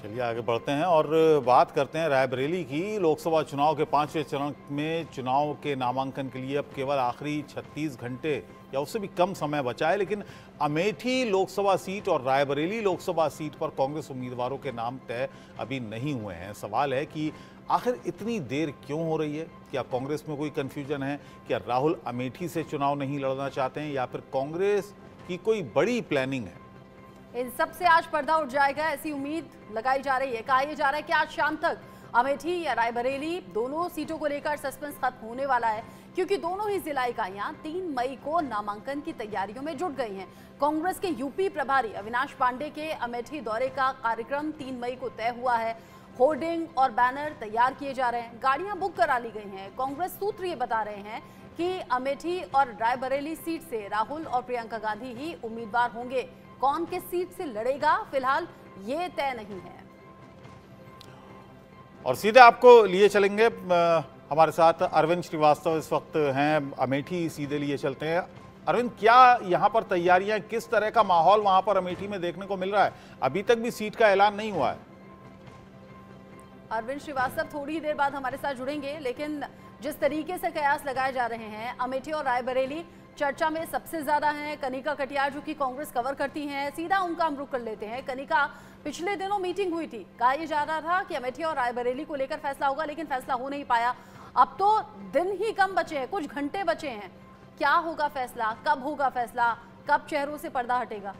चलिए आगे बढ़ते हैं और बात करते हैं रायबरेली की। लोकसभा चुनाव के 5वें चरण में चुनाव के नामांकन के लिए अब केवल आखिरी 36 घंटे या उससे भी कम समय बचा है, लेकिन अमेठी लोकसभा सीट और रायबरेली लोकसभा सीट पर कांग्रेस उम्मीदवारों के नाम तय अभी नहीं हुए हैं। सवाल है कि आखिर इतनी देर क्यों हो रही है? क्या कांग्रेस में कोई कंफ्यूजन है? क्या राहुल अमेठी से चुनाव नहीं लड़ना चाहते हैं या फिर कांग्रेस की कोई बड़ी प्लानिंग है? इन सब से आज पर्दा उठ जाएगा, ऐसी उम्मीद लगाई जा रही है। कहा यह जा रहा है कि आज शाम तक अमेठी या रायबरेली दोनों सीटों को लेकर सस्पेंस खत्म होने वाला है, क्योंकि दोनों ही जिला इकाइयां 3 मई को नामांकन की तैयारियों में जुट गई हैं। कांग्रेस के यूपी प्रभारी अविनाश पांडे के अमेठी दौरे का कार्यक्रम 3 मई को तय हुआ है। होर्डिंग और बैनर तैयार किए जा रहे हैं, गाड़ियां बुक करा ली गई हैं। कांग्रेस सूत्र ये बता रहे हैं कि अमेठी और रायबरेली सीट से राहुल और प्रियंका गांधी ही उम्मीदवार होंगे। कौन किस सीट से लड़ेगा फिलहाल ये तय नहीं है। और सीधे आपको लिए चलेंगे, हमारे साथ अरविंद श्रीवास्तव इस वक्त हैं अमेठी। सीधे लिए चलते हैं। अरविंद, क्या यहाँ पर तैयारियां, किस तरह का माहौल वहां पर अमेठी में देखने को मिल रहा है? अभी तक भी सीट का ऐलान नहीं हुआ है। अरविंद श्रीवास्तव थोड़ी देर बाद हमारे साथ जुड़ेंगे, लेकिन जिस तरीके से कयास लगाए जा रहे हैं, अमेठी और रायबरेली चर्चा में सबसे ज्यादा हैं। कनिका कटियार जो कि कांग्रेस कवर करती हैं, सीधा उनका हम रुख कर लेते हैं। कनिका, पिछले दिनों मीटिंग हुई थी, कहा यह जा रहा था कि अमेठी और रायबरेली को लेकर फैसला होगा, लेकिन फैसला हो नहीं पाया। अब तो दिन ही कम बचे हैं, कुछ घंटे बचे हैं। क्या होगा फैसला, कब होगा फैसला, कब चेहरों से पर्दा हटेगा?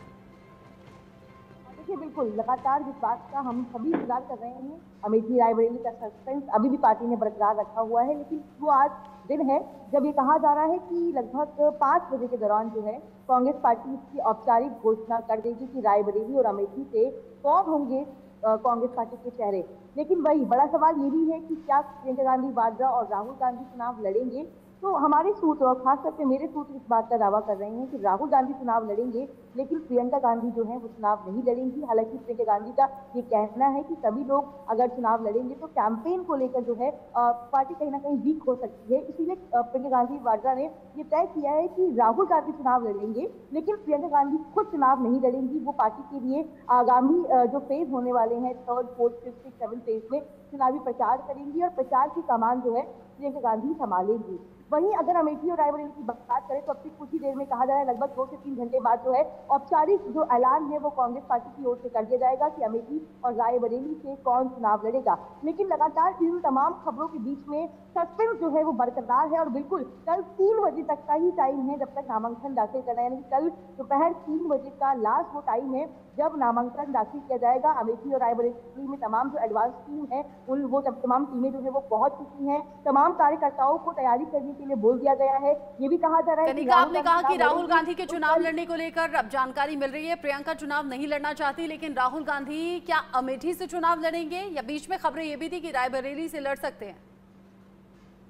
देखिए, बिल्कुल लगातार जिस बात का हम सभी इंतजार कर रहे हैं, अमेठी रायबरेली का सस्पेंस अभी भी पार्टी ने बरकरार रखा हुआ है, लेकिन वो आज दिन है जब ये कहा जा रहा है कि लगभग 5 बजे के दौरान जो है कांग्रेस पार्टी इसकी औपचारिक घोषणा कर देगी कि रायबरेली और अमेठी से कौन होंगे कांग्रेस पार्टी के चेहरे। लेकिन वही बड़ा सवाल ये भी है कि क्या प्रियंका गांधी वाड्रा और राहुल गांधी चुनाव लड़ेंगे? तो हमारे सूत्र और खास करके मेरे सूत्र इस बात का दावा कर रहे हैं कि राहुल गांधी चुनाव लड़ेंगे, लेकिन प्रियंका गांधी जो है वो चुनाव नहीं लड़ेंगी। हालांकि प्रियंका गांधी का ये कहना है कि सभी लोग अगर चुनाव लड़ेंगे तो कैंपेन को लेकर जो है पार्टी कहीं ना कहीं वीक हो सकती है। इसीलिए प्रियंका गांधी वाड्रा ने ये तय किया है कि राहुल गांधी चुनाव लड़ेंगे, लेकिन प्रियंका गांधी खुद चुनाव नहीं लड़ेंगी। वो पार्टी के लिए आगामी जो फेज होने वाले हैं, 3rd, 4th, 5th, 6th, 7th phase में चुनावी प्रचार करेंगी और प्रचार की कमान जो है प्रियंका गांधी संभालेंगी। वहीं अगर अमेठी और रायबरेली की बात करें तो अब तक कुछ ही देर में कहा जा रहा है, लगभग 2 से 3 घंटे बाद जो है औपचारिक जो ऐलान है वो कांग्रेस पार्टी की ओर से कर दिया जाएगा कि अमेठी और रायबरेली से कौन चुनाव लड़ेगा। लेकिन लगातार इन तमाम खबरों के बीच में सस्पेंस जो है वो बरकरार है और बिल्कुल कल 3 बजे तक का ही टाइम है जब तक नामांकन दाखिल करना है। यानी कल दोपहर 3 बजे का लास्ट वो टाइम है जब नामांकन दाखिल किया जाएगा। अमेठी और रायबरेली में तमाम जो एडवांस टीम है वो तमाम टीमें जो है वो पहुंच चुकी हैं। तमाम कार्यकर्ताओं को तैयारी करने के लिए बोल दिया गया है। ये भी कहा जा रहा है कि आपने कहा कि राहुल गांधी के चुनाव लड़ने को लेकर अब जानकारी मिल रही है। प्रियंका चुनाव नहीं लड़ना चाहती, लेकिन राहुल गांधी क्या अमेठी से चुनाव लड़ेंगे? या बीच में खबरें ये भी थी कि रायबरेली से लड़ सकते हैं?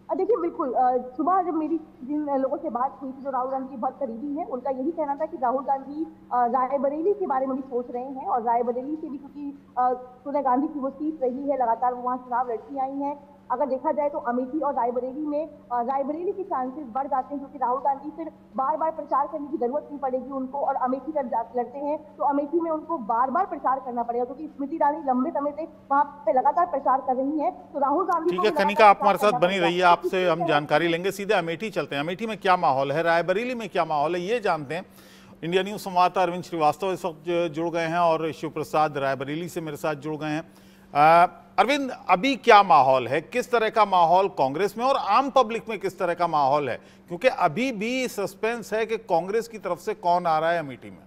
देखिए, बिल्कुल सुबह जब मेरी जिन लोगों से बात हुई थी जो राहुल गांधी के बहुत करीबी हैं, उनका यही कहना था कि राहुल गांधी रायबरेली के बारे में भी सोच रहे हैं और रायबरेली से भी, क्योंकि सोनिया गांधी की वो सीट रही है, लगातार वो वहाँ चुनाव लड़ती आई हैं। अगर देखा जाए तो अमेठी और रायबरेली में रायबरेली के चांसेस बढ़ जाते हैं, क्योंकि राहुल गांधी फिर बार बार प्रचार करने की जरूरत नहीं पड़ेगी उनको। और अमेठी जब लड़ते हैं तो अमेठी में उनको बार बार प्रचार करना पड़ेगा, क्योंकि स्मृति ईरानी लंबे समय से वहाँ पे लगातार प्रचार कर रही है। तो राहुल गांधी, ठीक है कनिका, आप हमारे साथ बनी रहिए, आपसे हम जानकारी लेंगे। सीधे अमेठी चलते हैं। अमेठी में क्या माहौल है, रायबरेली में क्या माहौल है, ये जानते हैं। इंडिया न्यूज संवाददाता अरविंद श्रीवास्तव इस वक्त जुड़ गए हैं और शिव प्रसाद रायबरेली से मेरे साथ जुड़ गए हैं। अरविंद, अभी क्या माहौल है, किस तरह का माहौल कांग्रेस में और आम पब्लिक में किस तरह का माहौल है? क्योंकि अभी भी सस्पेंस है कि कांग्रेस की तरफ से कौन आ रहा है अमेठी में।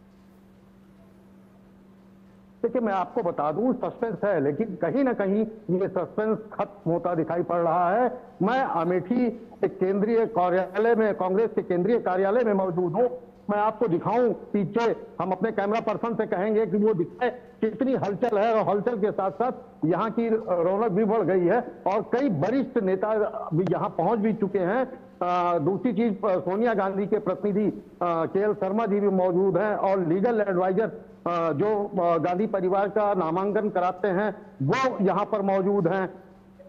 देखिए, मैं आपको बता दूं, सस्पेंस है, लेकिन कहीं ना कहीं ये सस्पेंस खत्म होता दिखाई पड़ रहा है। मैं अमेठी के केंद्रीय कार्यालय में, कांग्रेस के केंद्रीय कार्यालय में मौजूद हूं। मैं आपको दिखाऊं पीछे, हम अपने कैमरा पर्सन से कहेंगे कि वो दिखाए कितनी हलचल है, और हलचल के साथ साथ यहाँ की रौनक भी बढ़ गई है और कई वरिष्ठ नेता भी यहाँ पहुंच भी चुके हैं। दूसरी चीज, सोनिया गांधी के प्रतिनिधि के.एल. शर्मा जी भी मौजूद हैं और लीगल एडवाइजर जो गांधी परिवार का नामांकन कराते हैं वो यहाँ पर मौजूद हैं।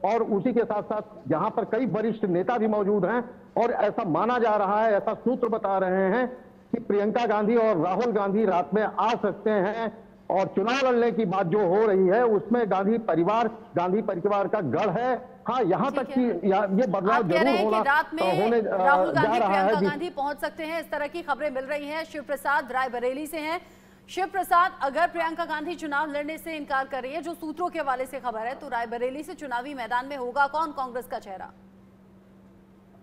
और उसी के साथ साथ यहाँ पर कई वरिष्ठ नेता भी मौजूद हैं और ऐसा माना जा रहा है, ऐसा सूत्र बता रहे हैं कि प्रियंका गांधी और राहुल गांधी रात में आ सकते हैं और चुनाव लड़ने की बात जो हो रही है उसमें गांधी परिवार का गढ़ है। हाँ, यहाँ तक कि ये बदलाव जरूर होने राहुल गांधी जा रहा प्रियंका है। गांधी पहुंच सकते हैं, इस तरह की खबरें मिल रही हैं। शिव प्रसाद रायबरेली से हैं। शिव प्रसाद, अगर प्रियंका गांधी चुनाव लड़ने से इनकार कर रही है, जो सूत्रों के हवाले से खबर है, तो रायबरेली से चुनावी मैदान में होगा कौन कांग्रेस का चेहरा?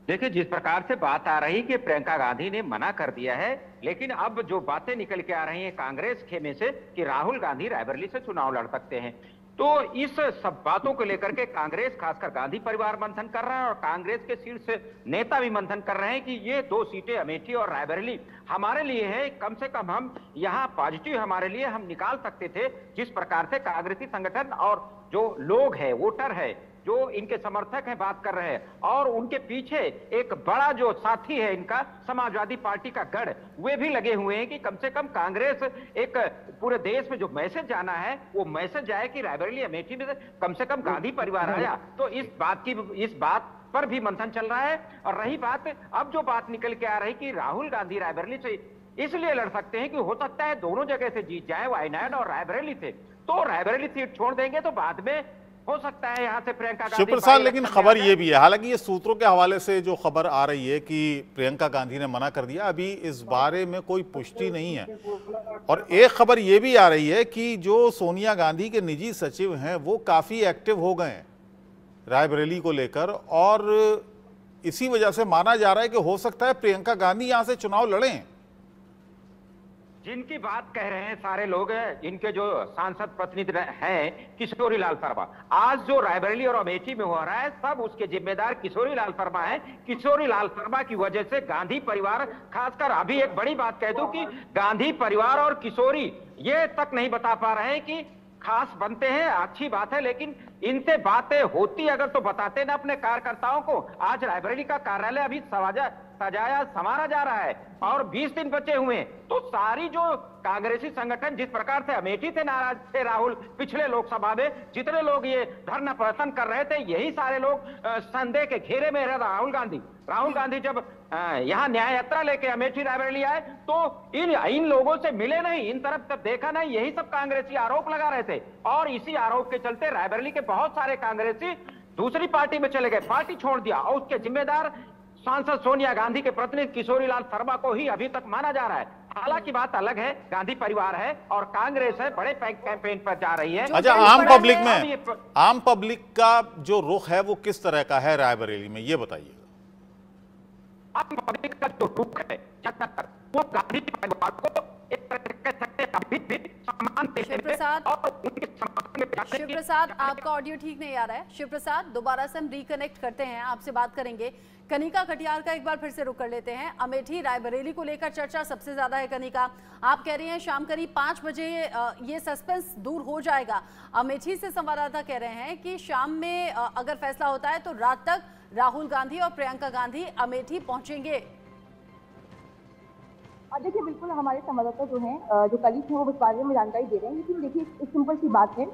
देखिए, जिस प्रकार से बात आ रही कि प्रियंका गांधी ने मना कर दिया है, लेकिन अब जो बातें निकल के आ रही हैं कांग्रेस खेमे से कि राहुल गांधी रायबरेली से चुनाव लड़ सकते हैं, तो इस सब बातों को लेकर के कांग्रेस, खासकर गांधी परिवार मंथन कर रहा है और कांग्रेस के शीर्ष नेता भी मंथन कर रहे हैं कि ये 2 सीटें अमेठी और रायबरेली हमारे लिए है। कम से कम हम यहाँ पॉजिटिव हमारे लिए हम निकाल सकते थे। जिस प्रकार से कांग्रेसी संगठन और जो लोग हैं, वोटर है, जो इनके समर्थक हैं, बात कर रहे हैं, और उनके पीछे एक बड़ा जो साथी है इनका, समाजवादी पार्टी का गढ़, वे भी लगे हुए हैं कि कम से कम कांग्रेस एक पूरे देश में जो मैसेज जाना है वो मैसेज आए कि रायबरेली अमेठी में कम से कम गांधी परिवार आया। तो इस बात पर भी मंथन चल रहा है। और रही बात, अब जो बात निकल के आ रही कि राहुल गांधी रायबरेली से इसलिए लड़ सकते हैं कि हो सकता है दोनों जगह से जीत जाए, वायनाड और रायबरेली से, तो रायबरेली सीट छोड़ देंगे तो बाद में हो सकता है यहां से प्रियंका गांधी। शिव प्रसाद, लेकिन खबर ये भी है, हालांकि ये सूत्रों के हवाले से जो खबर आ रही है कि प्रियंका गांधी ने मना कर दिया, अभी इस बारे में कोई पुष्टि नहीं है। और एक खबर ये भी आ रही है कि जो सोनिया गांधी के निजी सचिव हैं वो काफी एक्टिव हो गए हैं रायबरेली को लेकर, और इसी वजह से माना जा रहा है कि हो सकता है प्रियंका गांधी यहां से चुनाव लड़ें। जिनकी बात कह रहे हैं सारे लोग, इनके जो सांसद प्रतिनिधि हैं किशोरी लाल शर्मा, आज जो रायबरेली और अमेठी में हो रहा है सब उसके जिम्मेदार किशोरी लाल शर्मा है। किशोरी लाल शर्मा की वजह से गांधी परिवार, खासकर अभी एक बड़ी बात कह दूं कि गांधी परिवार और किशोरी ये तक नहीं बता पा रहे हैं कि खास बनते हैं, अच्छी बात है, लेकिन इनसे बातें होती अगर तो बताते ना अपने कार्यकर्ताओं को। आज रायबरेली का कार्यालय अभी सजाया संवारा जा रहा है और 20 दिन बचे हुए हैं, तो सारी जो कांग्रेसी संगठन जिस प्रकार से अमेठी से नाराज थे राहुल, पिछले लोकसभा में जितने लोग ये धरना प्रदर्शन कर रहे थे, यही सारे लोग संदेह के घेरे में रहे। राहुल गांधी जब यहाँ न्याय यात्रा लेके अमेठी रायबरेली आए तो इन लोगों से मिले नहीं, इन तरफ तब देखा नहीं, यही सब कांग्रेसी आरोप लगा रहे थे। और इसी आरोप के चलते रायबरेली के बहुत सारे कांग्रेसी दूसरी पार्टी में चले गए, पार्टी छोड़ दिया, और उसके जिम्मेदार सांसद सोनिया गांधी के प्रतिनिधि किशोरी लाल शर्मा को ही अभी तक माना जा रहा है। हालांकि बात अलग है, गांधी परिवार है और कांग्रेस है, बड़े कैंपेन पर जा रही है। अच्छा, आम पब्लिक का जो रुख है वो किस तरह का है रायबरेली में, ये बताइए। आम पब्लिक का जो रुख है वो गांधी परिवार को एक शिव प्रसाद, आपका ऑडियो ठीक नहीं आ रहा है। शिव प्रसाद, दोबारा से हम रिकनेक्ट करते हैं, आपसे बात करेंगे। कनिका कटियार का एक बार फिर से रुक कर लेते हैं। अमेठी रायबरेली को लेकर चर्चा सबसे ज्यादा है। कनिका, आप कह रही हैं शाम करीब 5 बजे ये सस्पेंस दूर हो जाएगा। अमेठी से संवाददाता कह रहे हैं कि शाम में अगर फैसला होता है तो रात तक राहुल गांधी और प्रियंका गांधी अमेठी पहुंचेंगे। देखिए, बिल्कुल हमारे संवाददाता जो हैं, जो कलीग हैं, वो इस बारे में जानकारी दे रहे हैं। लेकिन देखिए, एक सिंपल सी बात है,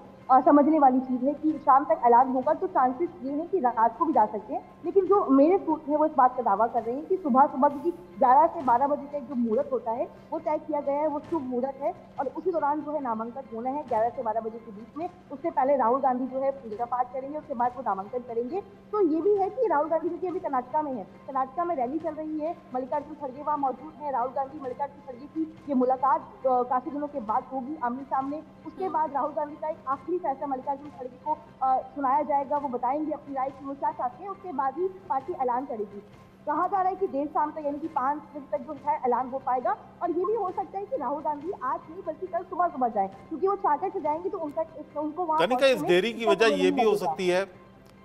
समझने वाली चीज है कि शाम तक ऐलान होगा तो चांसेस ये है कि रात को भी जा सकते हैं। लेकिन जो मेरे सूत्र हैं वो इस बात का दावा कर रहे हैं कि सुबह क्योंकि 11 से 12 बजे तक जो मुहूर्त होता है वो तय किया गया है, वो शुभ मुहूर्त है और उसी दौरान जो है नामांकन होना है 11 से 12 बजे के बीच में। उससे पहले राहुल गांधी जो है पूजा पाठ करेंगे, उसके बाद वो नामांकन करेंगे। तो ये भी है कि राहुल गांधी क्योंकि अभी कर्नाटका में है, कर्नाटका में रैली चल रही है, मल्लिकार्जुन खड़गे वहाँ मौजूद है। राहुल गांधी मल्लिकार्जुन खड़गे की ये मुलाकात काफी दिनों के बाद होगी आमने सामने। उसके बाद राहुल गांधी का एक आखिरी फैसला मल्लिकार्जुन खड़गे को सुनाया जाएगा, वो बताएंगे अपनी राय की वो क्या चाहते हैं, उसके बाद ही पार्टी ऐलान करेगी। कहा जा रहा है कि देर शाम तक यानी कि 5 बजे तक जो है ऐलान हो पाएगा। और ये भी हो सकता है कि राहुल गांधी आज नहीं बल्कि कल सुबह जाए, क्योंकि वो चार्टर से जाएंगे तो उनको वहाँ कनिका, इस देरी की वजह ये भी हो सकती है,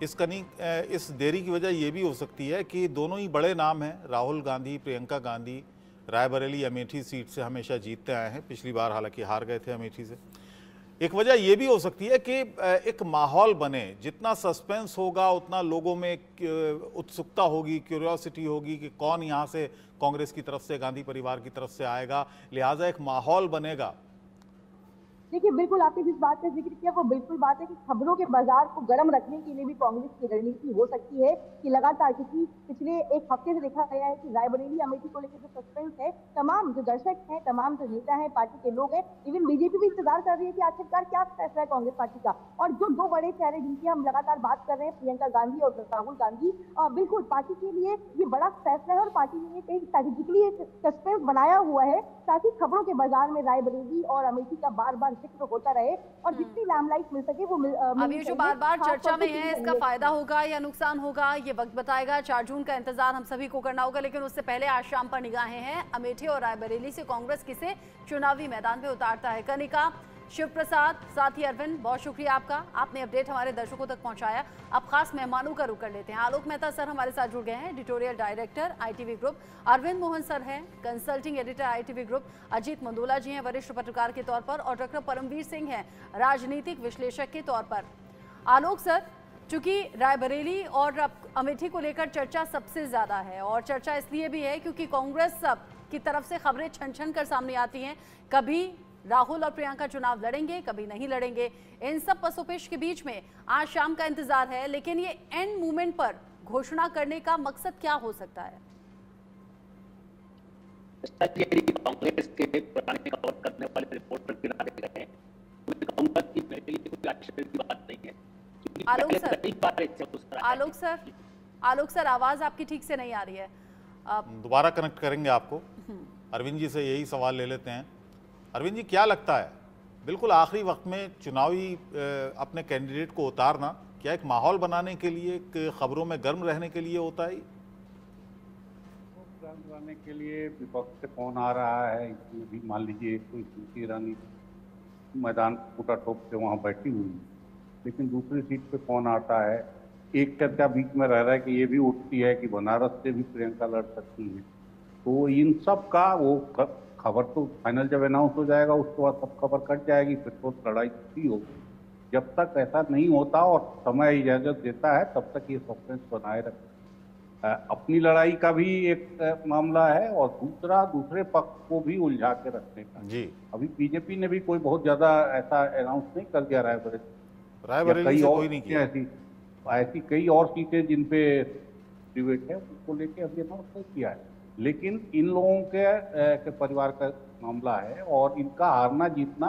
इस देरी की वजह ये भी हो सकती है कि दोनों ही बड़े नाम हैं, राहुल गांधी, प्रियंका गांधी रायबरेली अमेठी सीट से हमेशा जीतते आए हैं, पिछली बार हालांकि हार गए थे अमेठी से। एक वजह यह भी हो सकती है कि एक माहौल बने, जितना सस्पेंस होगा उतना लोगों में उत्सुकता होगी, क्यूरियोसिटी होगी कि कौन यहाँ से कांग्रेस की तरफ से, गांधी परिवार की तरफ से आएगा, लिहाजा एक माहौल बनेगा देखिए, बिल्कुल आपने जिस बात का जिक्र किया वो बिल्कुल बात है कि खबरों के बाजार को गर्म रखने के लिए भी कांग्रेस की रणनीति हो सकती है कि लगातार, क्योंकि पिछले एक हफ्ते से देखा गया है कि रायबरेली अमेठी को लेकर जो सस्पेंस है, तमाम जो दर्शक हैं, तमाम जो नेता हैं, पार्टी के लोग हैं, इवन बीजेपी भी इंतजार कर रही है कि आखिरकार क्या फैसला है कांग्रेस पार्टी का। और जो दो बड़े चेहरे जिनकी हम लगातार बात कर रहे हैं, प्रियंका गांधी और राहुल गांधी, बिल्कुल पार्टी के लिए ये बड़ा फैसला है और पार्टी ने कहीं स्ट्रेटेजिकली एक सस्पेंस बनाया हुआ है ताकि खबरों के बाजार में रायबरेली और अमेठी का बार बार जिक्र होता रहे और जितनी लैमलाइट मिल सके वो अब ये जो बार बार चर्चा में है, इसका फायदा होगा या नुकसान होगा, ये वक्त बताएगा। 4 जून का इंतजार हम सभी को करना होगा, लेकिन उससे पहले आज शाम पर निगाहें हैं अमेठी और रायबरेली से कांग्रेस किसे चुनावी मैदान में उतारता है। कनिका, शिव प्रसाद, साथी अरविंद, बहुत शुक्रिया आपका, आपने अपडेट हमारे दर्शकों तक पहुंचाया। अब खास मेहमानों का रुख कर लेते हैं। आलोक मेहता सर हमारे साथ जुड़ गए हैं, एडिटोरियल डायरेक्टर ITV ग्रुप। अरविंद मोहन सर हैं, कंसल्टिंग एडिटर ITV ग्रुप। अजीत मंडोला जी हैं, वरिष्ठ पत्रकार के तौर पर, और डॉक्टर परमवीर सिंह हैं, राजनीतिक विश्लेषक के तौर पर। आलोक सर, चूंकि रायबरेली और अमेठी को लेकर चर्चा सबसे ज्यादा है, और चर्चा इसलिए भी है क्योंकि कांग्रेस की तरफ से खबरें छन छन कर सामने आती हैं, कभी राहुल और प्रियंका चुनाव लड़ेंगे, कभी नहीं लड़ेंगे। इन सब पसोपेश के बीच में आज शाम का इंतजार है, लेकिन ये एंड मोमेंट पर घोषणा करने का मकसद क्या हो सकता है? कांग्रेस के पुराने कवर करने वाले रिपोर्टर किनारे गए हैं, मुझे कहूंगा कि मेरे लिए कोई आश्चर्य की बात नहीं है। आलोक सर आवाज आपकी ठीक से नहीं आ रही है। दोबारा कनेक्ट करेंगे आपको। अरविंद जी से यही सवाल ले लेते हैं। अरविंद जी, क्या लगता है, बिल्कुल आखिरी वक्त में चुनावी अपने कैंडिडेट को उतारना क्या एक माहौल बनाने के लिए, एक खबरों में गर्म रहने के लिए होता है? गर्म रहने के लिए विपक्ष से फोन आ रहा है, इसमें भी मान लीजिए कोई स्मृति ईरानी मैदान फूटा ठोक के वहाँ बैठी हुई, लेकिन दूसरी सीट पे फोन आता है। एक चर्चा बीच में रह रहा है कि ये भी उठती है कि बनारस से भी प्रियंका लड़ सकती है। तो इन सब का वो खबर तो फाइनल जब अनाउंस हो जाएगा उसके बाद सब खबर कट जाएगी, फिर तो लड़ाई होती होगी। जब तक ऐसा नहीं होता और समय इजाजत देता है तब तक ये सस्पेंस बनाए रखते। अपनी लड़ाई का भी एक मामला है और दूसरे पक्ष को भी उलझा के रखने का। जी, अभी बीजेपी ने भी कोई बहुत ज्यादा ऐसा अनाउंस नहीं कर दिया रायबरेली से कोई नहीं किया। ऐसी कई और सीटें जिन पे डिबेट है उसको लेके अभी अनाउंस नहीं किया है, लेकिन इन लोगों के परिवार का मामला है और इनका हारना जीतना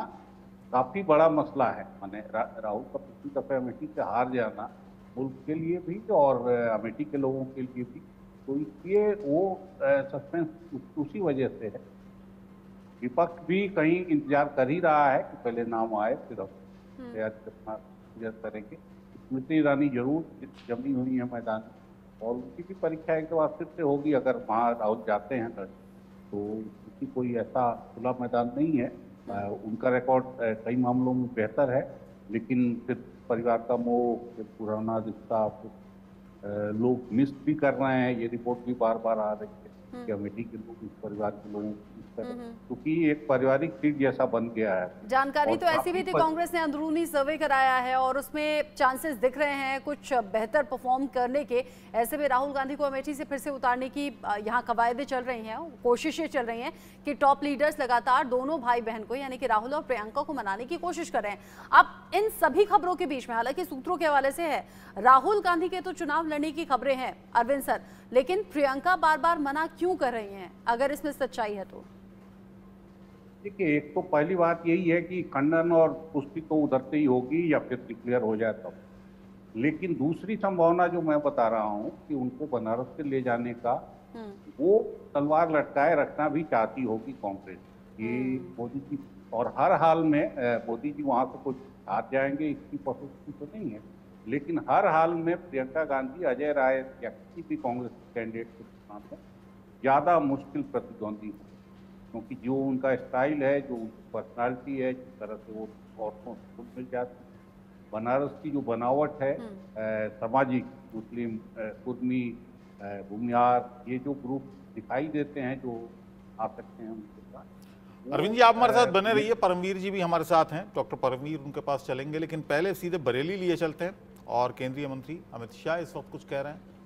काफी बड़ा मसला है। माने राहुल का पिछली दफे अमेठी से हार जाना मुल्क के लिए भी और अमेठी के लोगों के लिए भी, तो इसलिए वो सस्पेंस उसी वजह से है। विपक्ष भी कहीं इंतजार कर ही रहा है कि पहले नाम आए फिर हम तैयार करेंगे। स्मृति ईरानी जरूर जमी हुई है मैदान और उनकी भी परीक्षा एक बार फिर से होगी। अगर वहाँ राहुल जाते हैं तो उसकी कोई ऐसा खुला मैदान नहीं है। उनका रिकॉर्ड कई मामलों में बेहतर है, लेकिन फिर परिवार का मोह, पुराना रिश्ता लोग मिस भी कर रहे हैं। ये रिपोर्ट भी बार बार आ रही है कि अमेठी के लोग इस परिवार के लोगों को क्योंकि एक पारिवारिक सीट जैसा बन गया है। जानकारी तो ऐसी भी थी, कांग्रेस ने अंदरूनी सर्वे कराया है और उसमें चांसेस दिख रहे हैं कुछ बेहतर परफॉर्म करने के। ऐसे में राहुल गांधी को अमेठी से फिर से उतारने की यहाँ कवायदें चल रही हैं, कोशिशें चल रही हैं कि टॉप लीडर्स लगातार दोनों भाई बहन को यानी कि राहुल और प्रियंका को मनाने की कोशिश कर रहे हैं। अब इन सभी खबरों के बीच में, हालांकि सूत्रों के हवाले से है, राहुल गांधी के तो चुनाव लड़ने की खबरें हैं अरविंद सर, लेकिन प्रियंका बार बार मना क्यों कर रही हैं, अगर इसमें सच्चाई है तो? देखिए, एक तो पहली बात यही है कि खंडन और पुष्टि तो उधर से ही होगी या फिर डिक्लेयर हो जाए तब। लेकिन दूसरी संभावना जो मैं बता रहा हूँ कि उनको बनारस से ले जाने का वो तलवार लटकाए रखना भी चाहती होगी कांग्रेस। ये मोदी जी, और हर हाल में मोदी जी वहाँ से कुछ हार जाएंगे इसकी पॉसिबिलिटी तो नहीं है, लेकिन हर हाल में प्रियंका गांधी, अजय राय या किसी भी कांग्रेस कैंडिडेट के सामने ज्यादा मुश्किल प्रतिद्वंदी है, क्योंकि जो उनका स्टाइल है, जो उनकी पर्सनालिटी है, जिस तरह से वो औरतों से मिल जाती है। बनारस की जो बनावट है, सामाजिक, मुस्लिम, कुर्मी, भूमियार, ये जो ग्रुप दिखाई देते हैं जो आ सकते हैं उनके साथ। अरविंद जी, आप हमारे साथ बने रहिए। परमवीर जी भी हमारे साथ हैं, डॉक्टर परमवीर, उनके पास चलेंगे, लेकिन पहले सीधे बरेली लिए चलते हैं और केंद्रीय मंत्री अमित शाह इस वक्त कुछ कह रहे हैं।